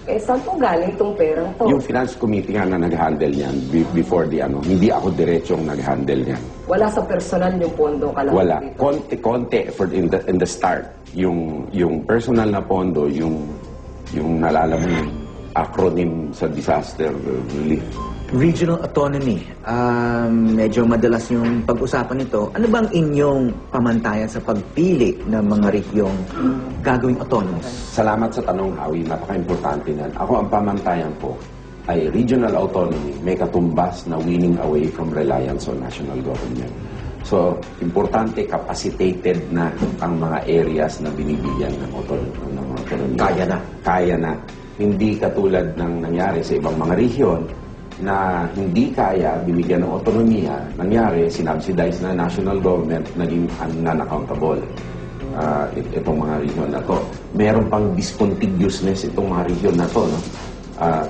Eh, saan po galing itong perang to? Yung Finance Committee nga na nag-handle niyan before the hindi ako diretsong nag-handle niyan. Wala sa personal yung pondo kalahati Wala. dito? Konti for in the start. Yung personal na pondo, yung nalala mo yung acronym sa disaster relief. Regional autonomy. Medyo madalas yung pag-usapan nito. Ano bang inyong pamantayan sa pagpili ng mga rehyong gagawing autonomous? Salamat sa tanong, Howie. Napaka-importante nan. Ako ang pamantayan ko ay regional autonomy may katumbas na winning away from reliance on national government. So, importante, capacitated na ang mga areas na binibigyan ng autonomy. Kaya na. Hindi katulad ng nangyari sa ibang mga rehiyon na hindi kaya bibigyan ng autonomiya, nangyari, sinubsidize na national government, naging non-accountable. Itong mga rehiyon na to. Meron pang discontiguousness itong mga rehiyon na to, no?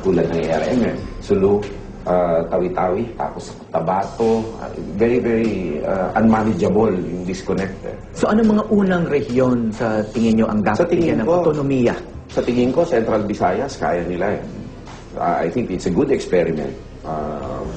Tulad ng ARMM, Sulu, Tawi-Tawi, tapos Tabato, very, very unmanageable yung disconnect. So ano mga unang rehiyon sa tingin nyo ang dapat bigyan ng autonomiya? Sa tingin ko, Central Visayas, kaya nila eh. I think it's a good experiment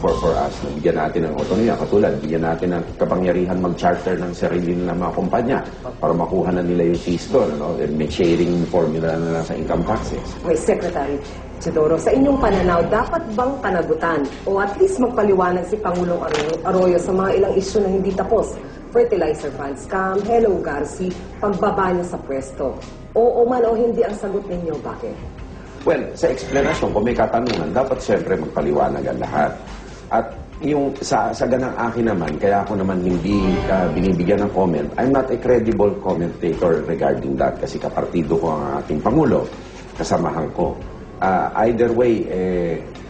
for us na bigyan natin ng autonomiya. Katulad, bigyan natin ng kapangyarihan mag-charter ng sarili nila mga kumpanya para makuha na nila yung fees doon. And may sharing formula na sa income taxes. May Secretary Isidoro, sa inyong pananaw, dapat bang panagutan o at least magpaliwanag si Pangulong Arroyo sa mga ilang isyu na hindi tapos? Fertilizer fund scam, Hello Garci, pagbaba niya sa pwesto. Oo man o hindi ang sagot ninyo, bakit? Well, sa explanation, kung may katanungan, dapat siyempre magpaliwanag ang lahat. At yung sa ganang akin naman, kaya ako naman hindi binibigyan ng comment, I'm not a credible commentator regarding that kasi kapartido ko ang ating Pangulo, kasamahan ko. Either way,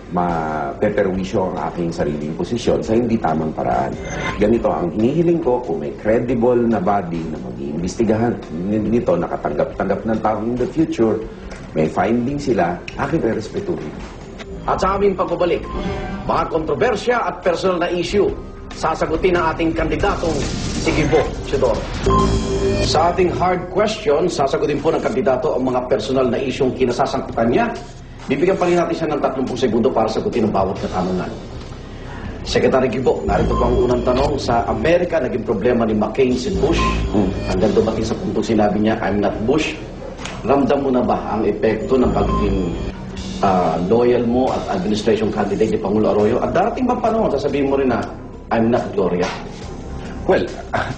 mapeperwisyo ang aking sariling posisyon sa hindi tamang paraan. Ganito, ang hinihiling ko, kung may credible na body na mag-iimbestigahan nito, nakatanggap-tanggap ng tao in the future, may finding sila, aking re-respetuhin. At sa aming pagbabalik, mga kontrobersya at personal na issue, sasagutin ng ating kandidatong si Gibo Isidoro. Sa ating hard question, sasagutin po ng kandidato ang mga personal na isyong kinasasangkutan niya. Bibigyan pa rin natin siya ng 30 segundo para sagutin ang bawat katanungan. Secretary Gibo, narito po ang unang tanong. Sa Amerika, naging problema ni McCain si Bush. Hanggang dumating sa puntong sinabi niya, I'm not Bush. Ramdam mo na ba ang epekto ng pagiging loyal mo at administration candidate ni Pangulo Arroyo? At darating ba panahon, sasabihin mo rin na, I'm not Gloria? Well,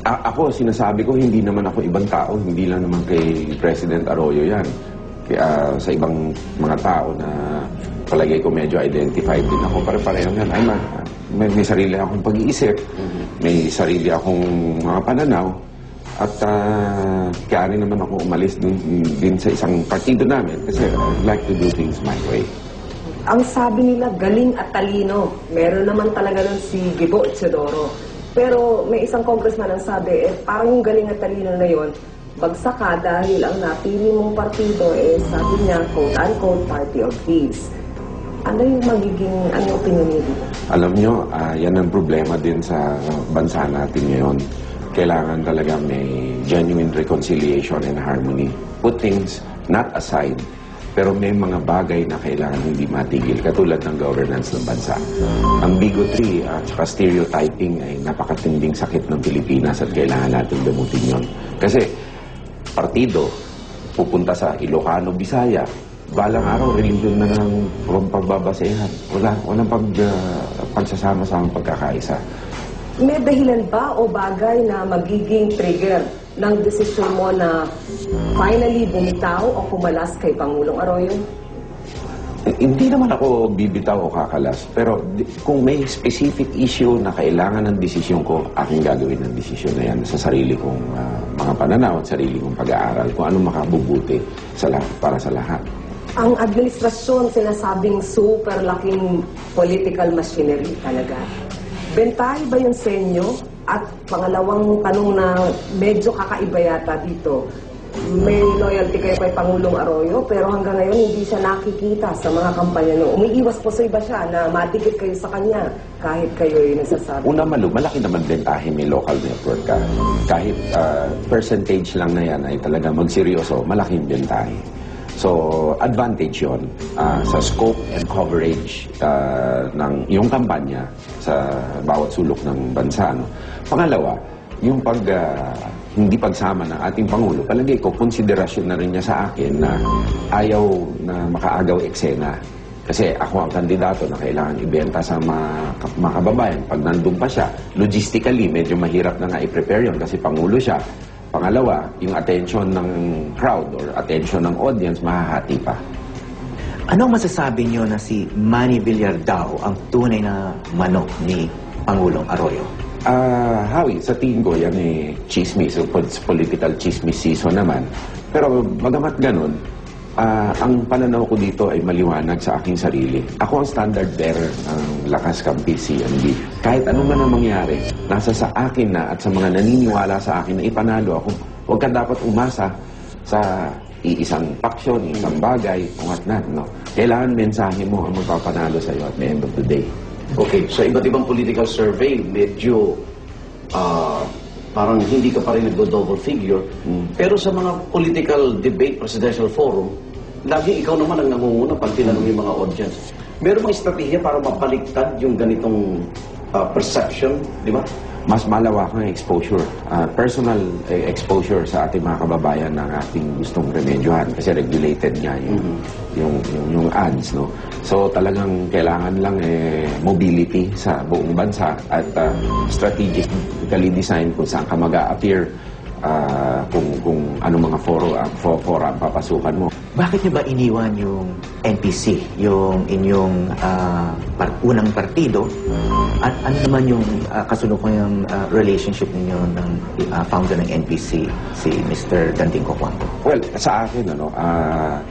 ako, sinasabi ko, hindi naman ako ibang tao. Hindi lang naman kay President Arroyo yan. Kaya sa ibang mga tao na palagay ko medyo identified din ako, pare-pareho yan. May sarili akong pag-iisip, may sarili akong mga pananaw, at kaya rin naman ako umalis din sa isang partido namin kasi I like to do things my way. Ang sabi nila, galing at talino. Meron naman talaga nun si Gibo Isidoro. Pero may isang congressman ang sabi, parang yung galing at talino na yon, bagsak ka dahil ang napili mong partido sabi niya, quote-unquote, party of thieves. Ano yung opinion niyo dito? Alam nyo, yan ang problema din sa bansa natin ngayon. Kailangan talaga may genuine reconciliation and harmony. Put things not aside, pero may mga bagay na kailangan hindi matigil, katulad ng governance ng bansa. Ang bigotry at stereotyping ay napakatinding sakit ng Pilipinas at kailangan natin gamutin yun. Kasi partido, pupunta sa Ilocano, Bisaya, balang araw, religion na ng pagbabasehan. Walang pagsasama-sama pagkakaisa. May dahilan ba o bagay na magiging trigger ng desisyon mo na finally bumitaw o kumalas kay Pangulong Arroyo? Hindi naman ako bibitaw o kakalas. Pero kung may specific issue na kailangan ng desisyon ko, aking gagawin ng desisyon na yan sa sarili kong mga pananaw at sarili kong pag-aaral kung ano makabubuti para sa lahat. Ang administrasyon sinasabing super laking political machinery talaga. Bentahe ba yun sa inyo? At pangalawang tanong na medyo kakaiba yata dito, may loyalty kayo kay Pangulong Arroyo, pero hanggang ngayon hindi siya nakikita sa mga kampanya nyo. Umiiwas po sa iba siya na matikit kayo sa kanya kahit kayo yung nagsasabi. Una, malaki naman bentahe may local network ka. Kahit percentage lang na yan ay talaga magseryoso, malaking bentahe. So, advantage yon sa scope and coverage ng iyong kampanya sa bawat sulok ng bansa. No? Pangalawa, yung hindi pagsama ng ating Pangulo, palagay ko, konsiderasyon na rin niya sa akin na ayaw na makaagaw eksena. Kasi ako ang kandidato na kailangan ibenta sa mga kababayan. Pag nandun pa siya, logistically, medyo mahirap na nga i-prepare yun kasi Pangulo siya. Pangalawa, yung attention ng crowd or attention ng audience, mahahati pa. Anong masasabi niyo na si Manny Villar daw ang tunay na manok ni Pangulong Arroyo? Howie, sa tingin ko, yan chismis. So, political chismis season naman. Pero bagamat ganun, ang pananaw ko dito ay maliwanag sa aking sarili. Ako ang standard bearer ng Lakas Kampi CMD. Kahit ano man ang mangyari, nasa sa akin na at sa mga naniniwala sa akin na ipanalo ako, huwag ka dapat umasa sa iisang paksyon, isang bagay, o whatnot, no? Kailangan mensahe mo ang magpapanalo sa iyo at the end of the day. Okay, sa iba't ibang political survey, medyo parang hindi ka pa rin nagdo-double figure. Pero sa mga political debate, presidential forum, lagi ikaw naman ang nangunguna pag tinanong yung mga audience. Meron mga estratehiya para mapaliktad yung ganitong perception, di ba? Mas malawak ang exposure, personal exposure sa ating mga kababayan ng ating gustong remedyohan kasi regulated nga yung ads, no? So talagang kailangan lang mobility sa buong bansa at strategically designed kung saan ka mag-a-appear, kung ano mga fora ang papasukan mo. Bakit niyo ba iniwan yung NPC, yung inyong unang partido? At ano naman yung kasulukuyang relationship ninyo ng founder ng NPC, si Mr. Danding Cojuangco? Well, sa akin,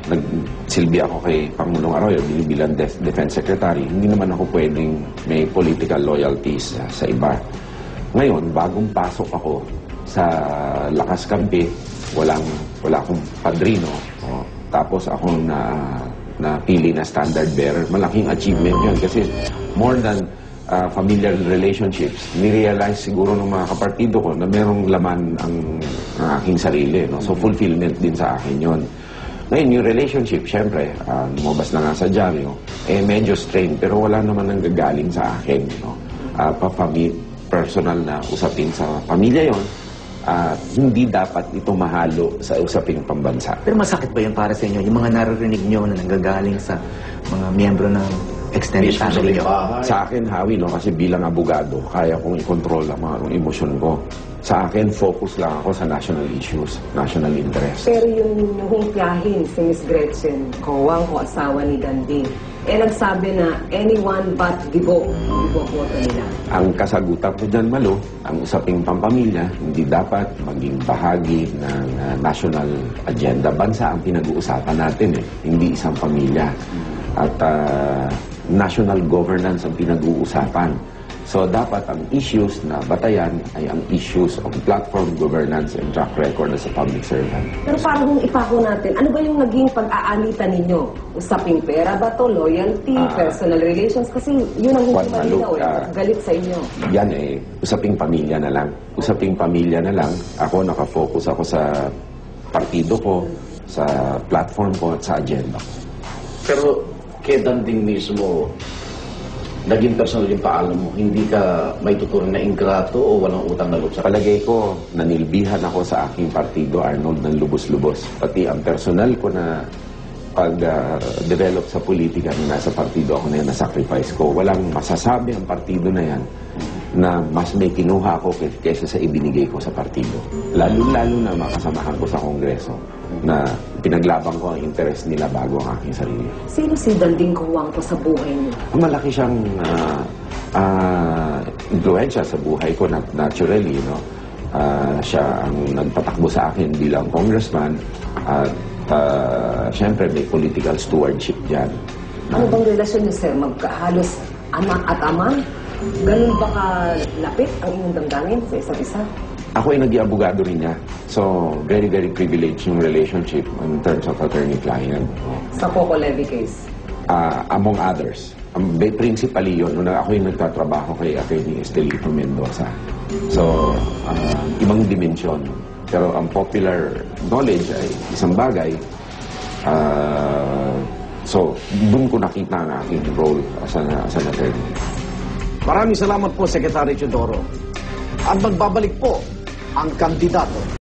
nagsilbi ako kay Pangulong Arroyo bilang Defense Secretary. Hindi naman ako pwedeng may political loyalties sa iba. Ngayon, bagong pasok ako sa Lakas Kampi, wala akong padrino. Tapos ako napili na standard bearer. Malaking achievement yun kasi more than familiar relationships, nirealize siguro ng mga kapartido ko na merong laman ang aking sarili. No? So fulfillment din sa akin yun. Ngayon, yung relationship, syempre, lumabas na nga sa dyaryo, medyo strained, pero wala naman nang gagaling sa akin. No? Personal na usapin sa pamilya yon. Hindi dapat ito mahalo sa usaping pambansa. Pero masakit ba yun para sa inyo? Yung mga naririnig nyo na nanggagaling sa mga miyembro ng extended family nyo? Sa akin, Howie, no, kasi bilang abogado, kaya kong i-control ang mga emosyon ko. Sa akin, focus lang ako sa national issues, national interest. Pero yung hungkyahin si Miss Gretchen Cojuangco, asawa ni Danding, nagsabi na anyone but Gibo boto nila. Ang kasagutan ko dyan, Malo, ang usaping pampamilya, hindi dapat maging bahagi ng national agenda. Bansa ang pinag-uusapan natin, hindi isang pamilya. At national governance ang pinag-uusapan. So dapat ang issues na batayan ay ang issues of platform governance and track record as a public servant. Pero parang kung ipako natin, ano ba yung naging pag-aalitan ninyo? Usaping pera ba to? Loyalty? Personal relations? Kasi yun ang hindi malinaw galit sa inyo. Yan usaping pamilya na lang. Usaping pamilya na lang. Ako, nakafocus ako sa partido ko, sa platform ko at sa agenda ko. Pero kay Danding mismo, naging personal yung paalam mo, hindi ka may tuturing na ingrato o walang utang na loob sa palagay ko, nanilbihan ako sa aking partido, Arnold, ng lubos-lubos. Pati ang personal ko na pag-develop sa politika na nasa partido ako na yan, na-sacrifice ko. Walang masasabi ang partido na yan na mas may kinuha ako kaysa sa ibinigay ko sa partido. Lalo-lalo na makasamahan ko sa Kongreso na pinaglaban ko ang interest nila bago ang aking sarili. Sino si Danding Cojuangco sa buhay niyo? Malaki siyang influensya sa buhay ko naturally, no? Siya ang nagpatakbo sa akin bilang congressman at syempre may political stewardship dyan. Ano bang relasyon niyo, sir? Magkahalos anak at ama? Ganun ba kalapit ang inyong damdamin sa isa't isa? Ako ay nag-iabogado rin niya. So, very, very privileged yung relationship in terms of attorney-client. Sa Coco Levy case? Among others. Principally yun, nung ako yung nagtatrabaho kay Atty. Estelito Mendoza. So, ibang dimensyon. Pero ang popular knowledge ay isang bagay, So, doon ko nakita ang aking role as an attorney. Maraming salamat po, Secretary Teodoro. At magbabalik po ang kandidato